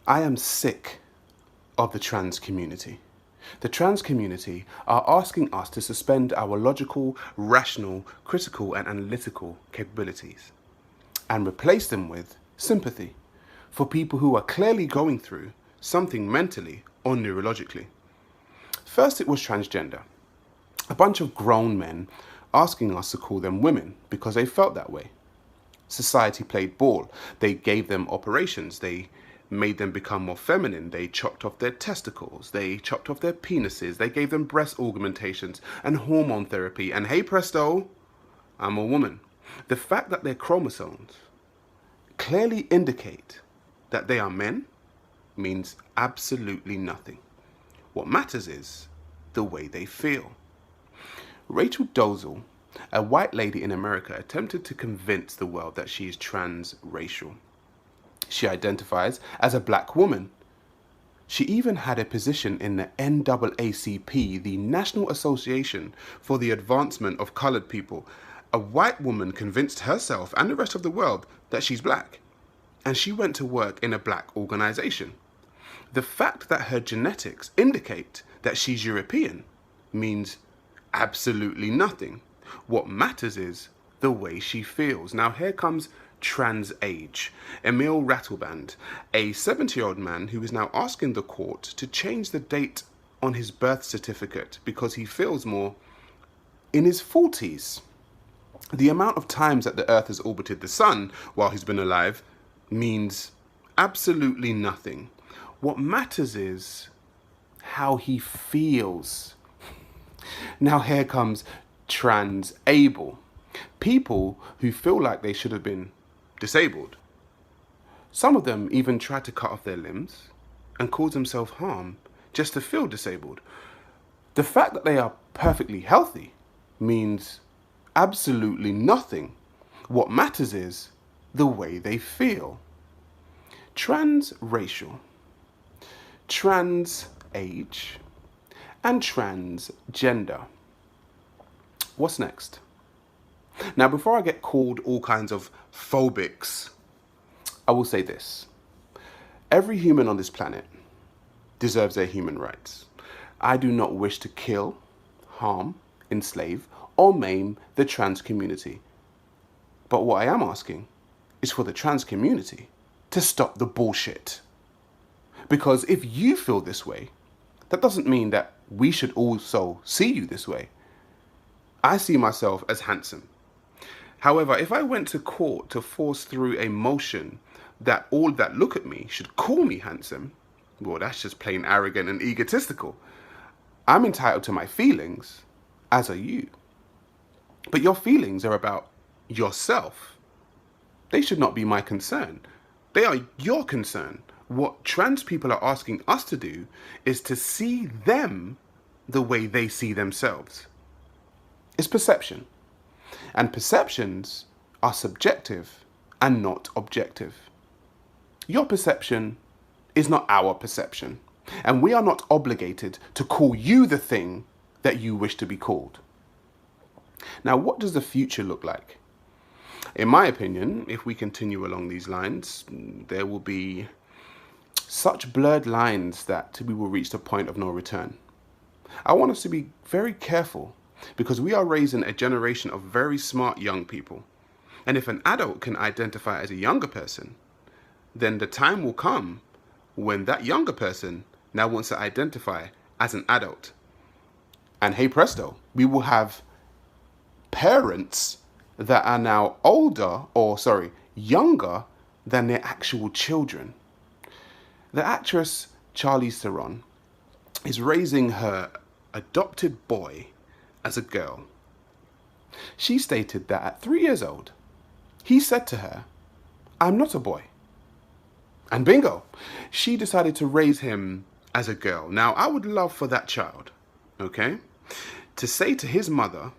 I am sick of the trans community. The trans community are asking us to suspend our logical, rational, critical, and analytical capabilities and replace them with sympathy for people who are clearly going through something mentally or neurologically. First, it was transgender. A bunch of grown men asking us to call them women because they felt that way. Society played ball. They gave them operations. They made them become more feminine. They chopped off their testicles. They chopped off their penises. They gave them breast augmentations and hormone therapy. And hey presto, I'm a woman. The fact that their chromosomes clearly indicate that they are men means absolutely nothing. What matters is the way they feel. Rachel Dolezal, a white lady in America, attempted to convince the world that she is transracial. She identifies as a black woman. She even had a position in the NAACP, the National Association for the Advancement of Colored People. A white woman convinced herself and the rest of the world that she's black, and she went to work in a black organization. The fact that her genetics indicate that she's European means absolutely nothing. What matters is the way she feels. Now here comes trans age. Emil Rattleband, a 70-year-old man who is now asking the court to change the date on his birth certificate because he feels more in his 40s. The amount of times that the earth has orbited the sun while he's been alive means absolutely nothing. What matters is how he feels. Now here comes trans-able. People who feel like they should have been disabled. Some of them even try to cut off their limbs and cause themselves harm just to feel disabled. The fact that they are perfectly healthy means absolutely nothing. What matters is the way they feel. Transracial, trans age, and transgender. What's next? Now, before I get called all kinds of phobics, I will say this. Every human on this planet deserves their human rights. I do not wish to kill, harm, enslave, or maim the trans community. But what I am asking is for the trans community to stop the bullshit. Because if you feel this way, that doesn't mean that we should also see you this way. I see myself as handsome. However, if I went to court to force through a motion that all that look at me should call me handsome, well, that's just plain arrogant and egotistical. I'm entitled to my feelings, as are you. But your feelings are about yourself. They should not be my concern. They are your concern. What trans people are asking us to do is to see them the way they see themselves. It's perception. And perceptions are subjective and not objective. Your perception is not our perception. And we are not obligated to call you the thing that you wish to be called. Now, what does the future look like? In my opinion, if we continue along these lines, there will be such blurred lines that we will reach the point of no return. I want us to be very careful because we are raising a generation of very smart young people. And if an adult can identify as a younger person, then the time will come when that younger person now wants to identify as an adult. And hey presto, we will have parents that are now younger than their actual children. The actress Charlize Theron is raising her adopted boy as a girl. She stated that at 3 years old, he said to her, "I'm not a boy." And bingo, she decided to raise him as a girl. Now, I would love for that child, okay, to say to his mother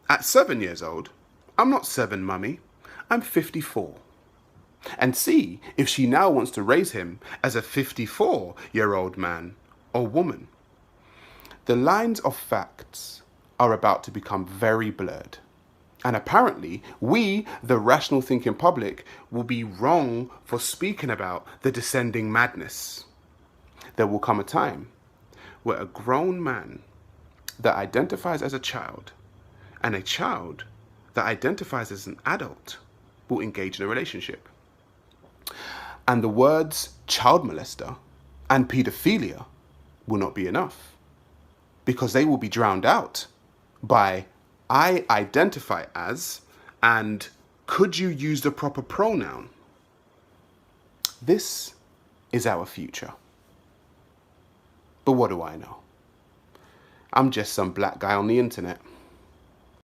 at 7 years old, "I'm not 7, mummy, I'm 54. And see if she now wants to raise him as a 54-year-old man or woman. The lines of facts are about to become very blurred. And apparently, we, the rational thinking public, will be wrong for speaking about the descending madness. There will come a time where a grown man that identifies as a child and a child that identifies as an adult will engage in a relationship. And the words child molester and paedophilia will not be enough, because they will be drowned out by I identify as and could you use the proper pronoun? This is our future. But what do I know? I'm just some black guy on the internet.